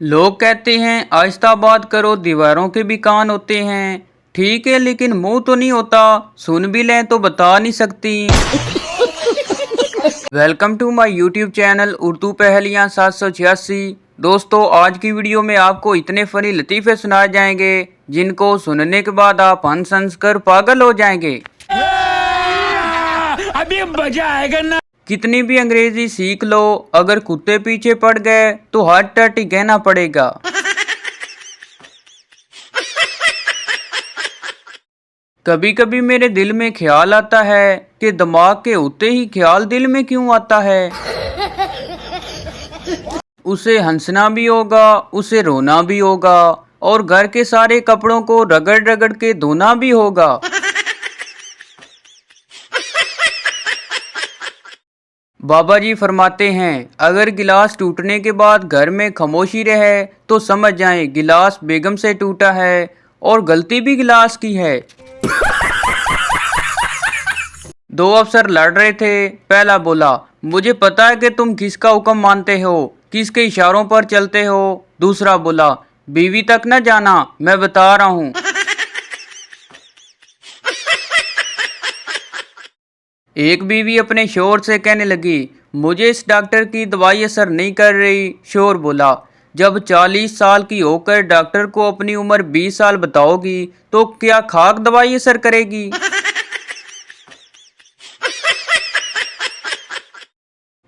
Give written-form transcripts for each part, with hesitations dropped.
लोग कहते हैं आहिस्ता बात करो, दीवारों के भी कान होते हैं। ठीक है, लेकिन मुंह तो नहीं होता, सुन भी लें तो बता नहीं सकती। Welcome to my YouTube channel Urdu पहेलियाँ 786। दोस्तों, आज की वीडियो में आपको इतने फनी लतीफ़े सुनाए जाएंगे जिनको सुनने के बाद आप हंस हंस कर पागल हो जाएंगे। अभी मजा आएगा ना। कितनी भी अंग्रेजी सीख लो, अगर कुत्ते पीछे पड़ गए तो हाथ टटी कहना पड़ेगा। कभी कभी मेरे दिल में ख्याल आता है कि दिमाग के होते ही ख्याल दिल में क्यों आता है। उसे हंसना भी होगा, उसे रोना भी होगा, और घर के सारे कपड़ों को रगड़ रगड़ के धोना भी होगा। बाबा जी फरमाते हैं, अगर गिलास टूटने के बाद घर में खामोशी रहे तो समझ जाएं गिलास बेगम से टूटा है और गलती भी गिलास की है। दो अफसर लड़ रहे थे। पहला बोला, मुझे पता है कि तुम किसका हुक्म मानते हो, किसके इशारों पर चलते हो। दूसरा बोला, बीवी तक न जाना, मैं बता रहा हूँ। एक बीवी अपने शोहर से कहने लगी, मुझे इस डॉक्टर की दवाई असर नहीं कर रही। शोहर बोला, जब 40 साल की होकर डॉक्टर को अपनी उम्र 20 साल बताओगी तो क्या खाक दवाई असर करेगी।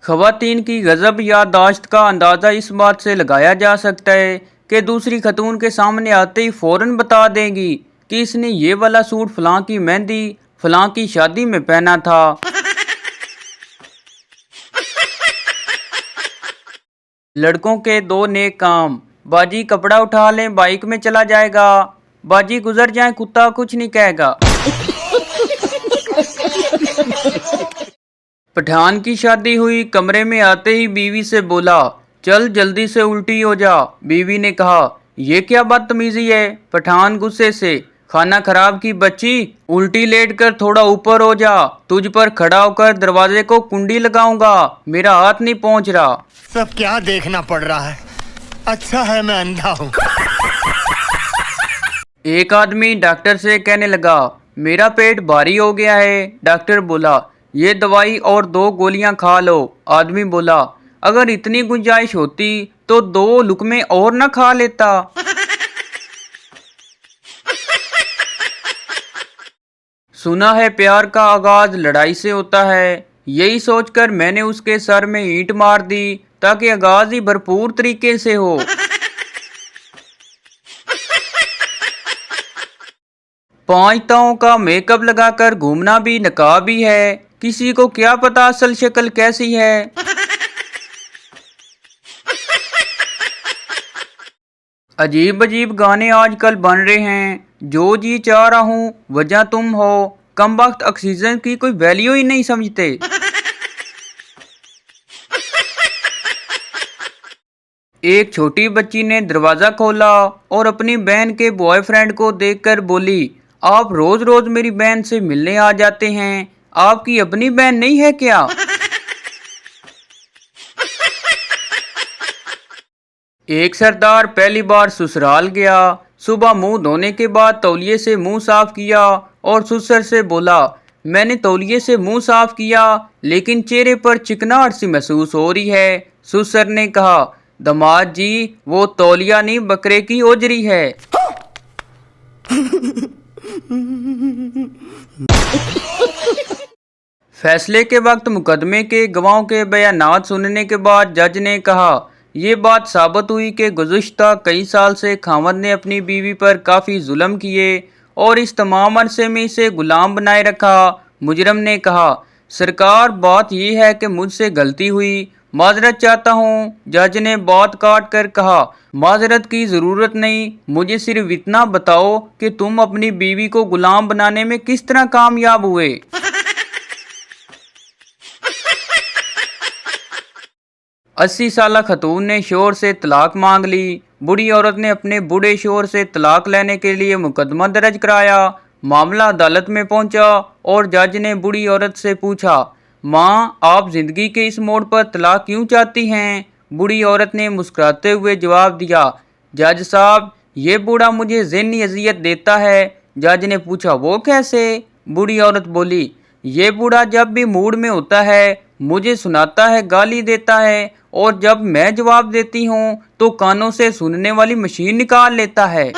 खवातीन की गजब याददाश्त का अंदाज़ा इस बात से लगाया जा सकता है कि दूसरी खतून के सामने आते ही फौरन बता देंगी कि इसने ये वाला सूट फलां की मेहंदी फलां की शादी में पहना था। लड़कों के दो नेक काम, बाजी कपड़ा उठा लें बाइक में चला जाएगा, बाजी गुजर जाए कुत्ता कुछ नहीं कहेगा। पठान की शादी हुई, कमरे में आते ही बीवी से बोला, चल जल्दी से उल्टी हो जा। बीवी ने कहा, ये क्या बदतमीजी है। पठान गुस्से से, खाना खराब की बच्ची, उल्टी लेट कर थोड़ा ऊपर हो जा, तुझ पर खड़ा होकर दरवाजे को कुंडी लगाऊंगा, मेरा हाथ नहीं पहुंच रहा। सब क्या देखना पड़ रहा है, अच्छा है मैं अंधा हूँ। एक आदमी डॉक्टर से कहने लगा, मेरा पेट भारी हो गया है। डॉक्टर बोला, ये दवाई और 2 गोलियां खा लो। आदमी बोला, अगर इतनी गुंजाइश होती तो 2 लुकमे और न खा लेता। सुना है प्यार का आगाज लड़ाई से होता है, यही सोचकर मैंने उसके सर में ईंट मार दी ताकि आगाज ही भरपूर तरीके से हो। पांच ताओं का मेकअप लगाकर घूमना भी नकाब ही है, किसी को क्या पता असल शक्ल कैसी है। अजीब अजीब गाने आजकल बन रहे हैं, जो जी चाह रहा हूँ वजह तुम हो, कम वक्त ऑक्सीजन की कोई वैल्यू ही नहीं समझते। एक छोटी बच्ची ने दरवाजा खोला और अपनी बहन के बॉयफ्रेंड को देखकर बोली, आप रोज रोज मेरी बहन से मिलने आ जाते हैं, आपकी अपनी बहन नहीं है क्या। एक सरदार पहली बार ससुराल गया। सुबह मुंह धोने के बाद तौलिए से मुंह साफ किया और ससुर से बोला, मैंने तौलिए से मुंह साफ किया लेकिन चेहरे पर चिकनाहट सी महसूस हो रही है। ससुर ने कहा, दामाद जी वो तौलिया नहीं बकरे की ओजरी है। फैसले के वक्त मुकदमे के गवाहों के बयानात सुनने के बाद जज ने कहा, ये बात साबित हुई कि गुज़िश्ता कई साल से खावंद ने अपनी बीवी पर काफ़ी जुल्म किए और इस तमाम अरसे में इसे गुलाम बनाए रखा। मुजरम ने कहा, सरकार बात यह है कि मुझसे गलती हुई, माजरत चाहता हूँ। जज ने बात काट कर कहा, माजरत की ज़रूरत नहीं, मुझे सिर्फ इतना बताओ कि तुम अपनी बीवी को गुलाम बनाने में किस तरह कामयाब हुए। 80 साला खतून ने शोहर से तलाक मांग ली। बूढ़ी औरत ने अपने बूढ़े शोहर से तलाक लेने के लिए मुकदमा दर्ज कराया। मामला अदालत में पहुंचा और जज ने बूढ़ी औरत से पूछा, माँ आप जिंदगी के इस मोड़ पर तलाक क्यों चाहती हैं। बूढ़ी औरत ने मुस्कुराते हुए जवाब दिया, जज साहब, ये बूढ़ा मुझे ज़हनी अजियत देता है। जज ने पूछा, वो कैसे? बूढ़ी औरत बोली, ये बूढ़ा जब भी मूड में होता है मुझे सुनाता है, गाली देता है, और जब मैं जवाब देती हूँ तो कानों से सुनने वाली मशीन निकाल लेता है।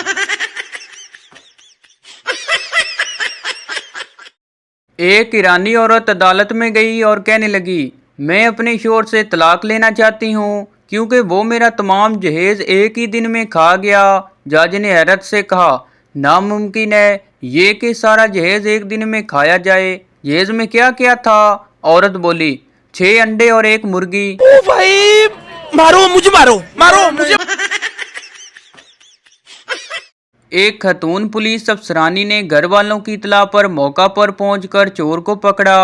एक ईरानी औरत अदालत में गई और कहने लगी, मैं अपने शोहर से तलाक लेना चाहती हूँ क्योंकि वो मेरा तमाम जहेज एक ही दिन में खा गया। जज ने हैरत से कहा, नामुमकिन है ये कि सारा जहेज एक दिन में खाया जाए। जहेज में क्या क्या था? औरत बोली, 6 अंडे और 1 मुर्गी। ओ भाई, मारो मुझे, मारो मारो मुझे। एक खतून पुलिस अफसरानी ने घर वालों की इतला पर मौका पर पहुंचकर चोर को पकड़ा।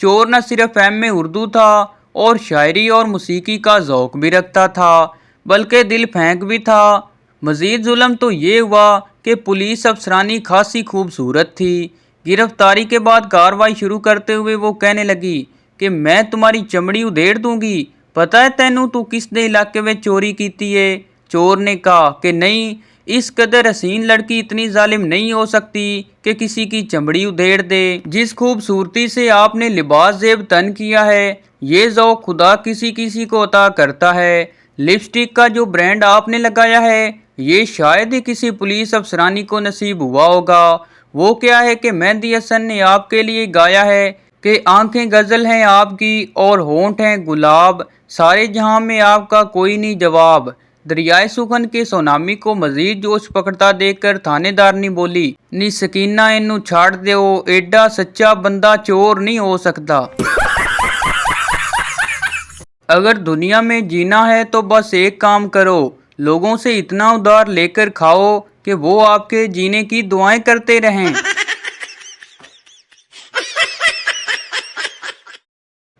चोर न सिर्फ में उर्दू था और शायरी और मौसीकी का ज़ौक भी रखता था, बल्कि दिल फेंक भी था। मजीद जुल्म तो ये हुआ कि पुलिस अफसरानी खासी खूबसूरत थी। गिरफ्तारी के बाद कार्रवाई शुरू करते हुए वो कहने लगी कि मैं तुम्हारी चमड़ी उधेड़ दूंगी। पता है तेनू तू किस दे इलाके में चोरी की है? चोर ने कहा कि नहीं, इस कदर हसीन लड़की इतनी जालिम नहीं हो सकती कि किसी की चमड़ी उधेड़ दे। जिस खूबसूरती से आपने लिबास जेब तन किया है, ये ज़ौक़ खुदा किसी किसी को अता करता है। लिपस्टिक का जो ब्रांड आपने लगाया है, ये शायद ही किसी पुलिस अफसरानी को नसीब हुआ होगा। वो क्या है कि मेहंदी हसन ने आपके लिए गाया है कि आंखें गज़ल हैं आपकी और होंठ हैं गुलाब, सारे जहां में आपका कोई नहीं जवाब। दरियाए सुखन के सोनामी को मजीद जोश पकड़ता देखकर थानेदारनी बोली, नी सकीना इनू छाड़ दो, एडा सच्चा बंदा चोर नहीं हो सकता। अगर दुनिया में जीना है तो बस एक काम करो, लोगों से इतना उधार लेकर खाओ कि वो आपके जीने की दुआएं करते रहें।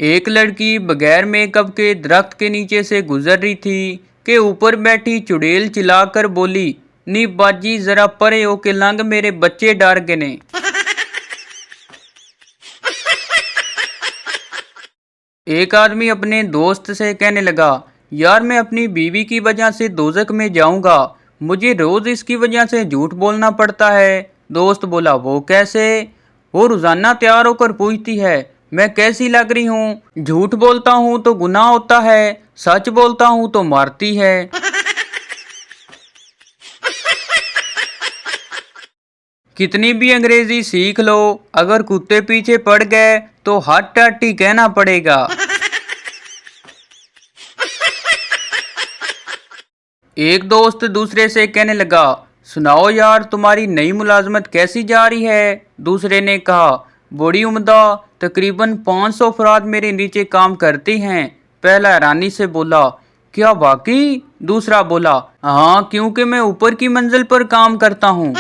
एक लड़की बगैर मेकअप के दरख्त के नीचे से गुजर रही थी कि ऊपर बैठी चुड़ैल चिल्लाकर बोली, नी बाजी जरा परे हो के लंग, मेरे बच्चे डर गए ने। एक आदमी अपने दोस्त से कहने लगा, यार मैं अपनी बीवी की वजह से दोजख में जाऊंगा, मुझे रोज इसकी वजह से झूठ बोलना पड़ता है। दोस्त बोला, वो कैसे? वो रोजाना तैयार होकर पूछती है, मैं कैसी लग रही हूँ? झूठ बोलता हूँ तो गुनाह होता है, सच बोलता हूँ तो मारती है। कितनी भी अंग्रेजी सीख लो, अगर कुत्ते पीछे पड़ गए तो हट टट्टी कहना पड़ेगा। एक दोस्त दूसरे से कहने लगा, सुनाओ यार तुम्हारी नई मुलाजमत कैसी जा रही है? दूसरे ने कहा, बड़ी उम्दा, तकरीबन 500 अफराद मेरे नीचे काम करते हैं। पहला हैरानी से बोला, क्या वाकई? दूसरा बोला, हाँ, क्योंकि मैं ऊपर की मंजिल पर काम करता हूँ।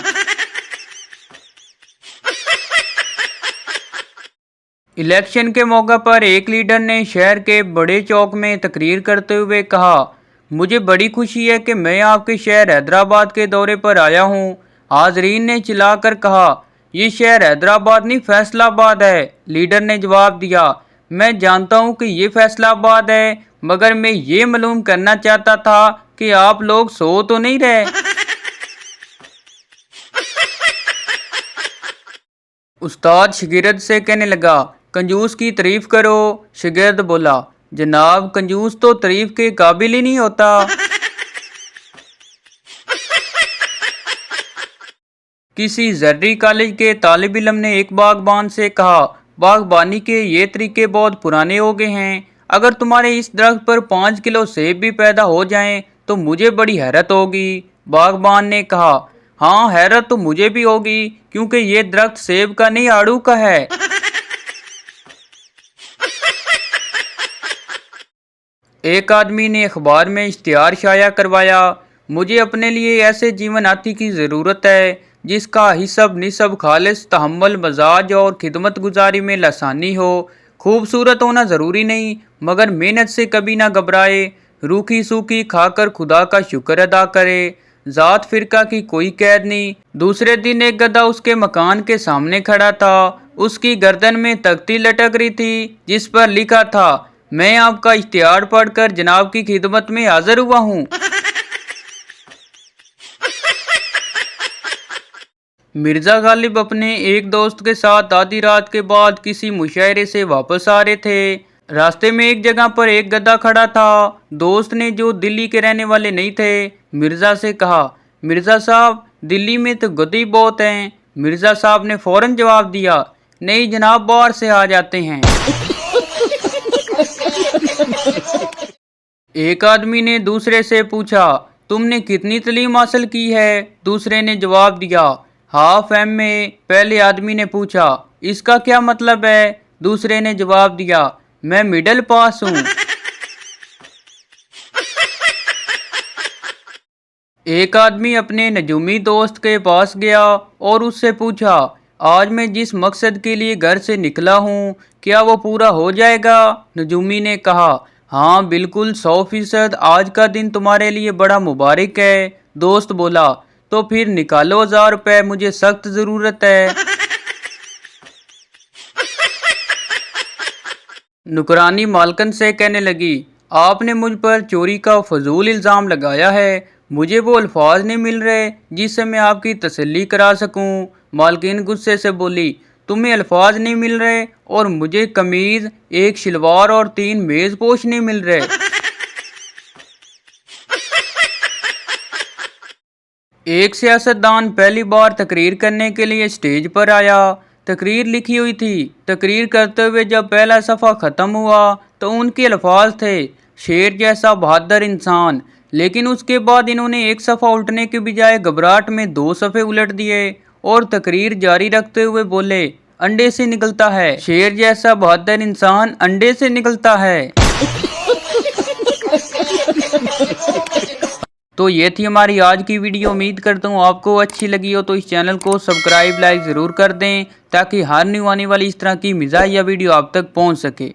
इलेक्शन के मौका पर एक लीडर ने शहर के बड़े चौक में तकरीर करते हुए कहा, मुझे बड़ी खुशी है कि मैं आपके शहर हैदराबाद के दौरे पर आया हूँ। हाजरीन ने चिल्लाकर कहा, ये शहर हैदराबाद नहीं फैसलाबाद है। लीडर ने जवाब दिया, मैं जानता हूँ कि ये फैसलाबाद है, मगर मैं ये मालूम करना चाहता था कि आप लोग सो तो नहीं रहे। उस्ताद शागिर्द से कहने लगा, कंजूस की तारीफ करो। शागिर्द बोला, जनाब कंजूस तो तारीफ के काबिल ही नहीं होता। किसी जर्री कॉलेज के तालिब इल्म ने एक बागबान से कहा, बागबानी के ये तरीके बहुत पुराने हो गए हैं, अगर तुम्हारे इस दरख्त पर 5 किलो सेब भी पैदा हो जाएं तो मुझे बड़ी हैरत होगी। बागबान ने कहा, हाँ हैरत तो मुझे भी होगी, क्योंकि ये दरख्त सेब का नहीं आड़ू का है। एक आदमी ने अखबार में इश्तिहार शाया करवाया, मुझे अपने लिए ऐसे जीवन साथी की ज़रूरत है जिसका हिसब निसब खालिस तहम्मुल मजाज और खिदमत गुजारी में लसानी हो। खूबसूरत होना ज़रूरी नहीं, मगर मेहनत से कभी ना घबराए, रूखी सूखी खाकर खुदा का शुक्र अदा करे, ज़ात फिरका की कोई कैद नहीं। दूसरे दिन एक गधा उसके मकान के सामने खड़ा था, उसकी गर्दन में तख्ती लटक रही थी जिस पर लिखा था, मैं आपका इश्तिहार पढ़कर जनाब की खिदमत में हाजिर हुआ हूँ। मिर्जा गालिब अपने एक दोस्त के साथ आधी रात के बाद किसी मुशायरे से वापस आ रहे थे। रास्ते में एक जगह पर एक गधा खड़ा था। दोस्त ने, जो दिल्ली के रहने वाले नहीं थे, मिर्जा से कहा, मिर्जा साहब, दिल्ली में तो गधे बहुत हैं। मिर्जा साहब ने फौरन जवाब दिया, नहीं जनाब, बाहर से आ जाते हैं। एक आदमी ने दूसरे से पूछा, तुमने कितनी तालीम हासिल की है? दूसरे ने जवाब दिया, हाफ MA। पहले आदमी ने पूछा, इसका क्या मतलब है? दूसरे ने जवाब दिया, मैं मिडिल पास हूँ। एक आदमी अपने नजूमी दोस्त के पास गया और उससे पूछा, आज मैं जिस मकसद के लिए घर से निकला हूँ, क्या वो पूरा हो जाएगा? नजूमी ने कहा, हाँ बिल्कुल 100%, आज का दिन तुम्हारे लिए बड़ा मुबारक है। दोस्त बोला, तो फिर निकालो 1000 रुपये, मुझे सख्त ज़रूरत है। नुकरानी मालकन से कहने लगी, आपने मुझ पर चोरी का फजूल इल्ज़ाम लगाया है। मुझे वो अल्फाज नहीं मिल रहे जिससे मैं आपकी तसल्ली करा सकूं। मालकिन गुस्से से बोली, तुम्हें अल्फाज नहीं मिल रहे और मुझे कमीज, एक शलवार और 3 मेज़पोश नहीं मिल रहे। एक सियासतदान पहली बार तकरीर करने के लिए स्टेज पर आया। तकरीर लिखी हुई थी। तकरीर करते हुए जब पहला सफ़ा ख़त्म हुआ तो उनके अल्फाज थे, शेर जैसा बहादुर इंसान। लेकिन उसके बाद इन्होंने एक सफ़ा उल्टने के बजाय घबराहट में 2 सफ़े उलट दिए और तकरीर जारी रखते हुए बोले, अंडे से निकलता है, शेर जैसा बहादुर इंसान अंडे से निकलता है। तो ये थी हमारी आज की वीडियो। उम्मीद करता हूँ आपको अच्छी लगी हो, तो इस चैनल को सब्सक्राइब, लाइक ज़रूर कर दें ताकि हर न्यू आने वाली इस तरह की मिज़ाहिया वीडियो आप तक पहुँच सके।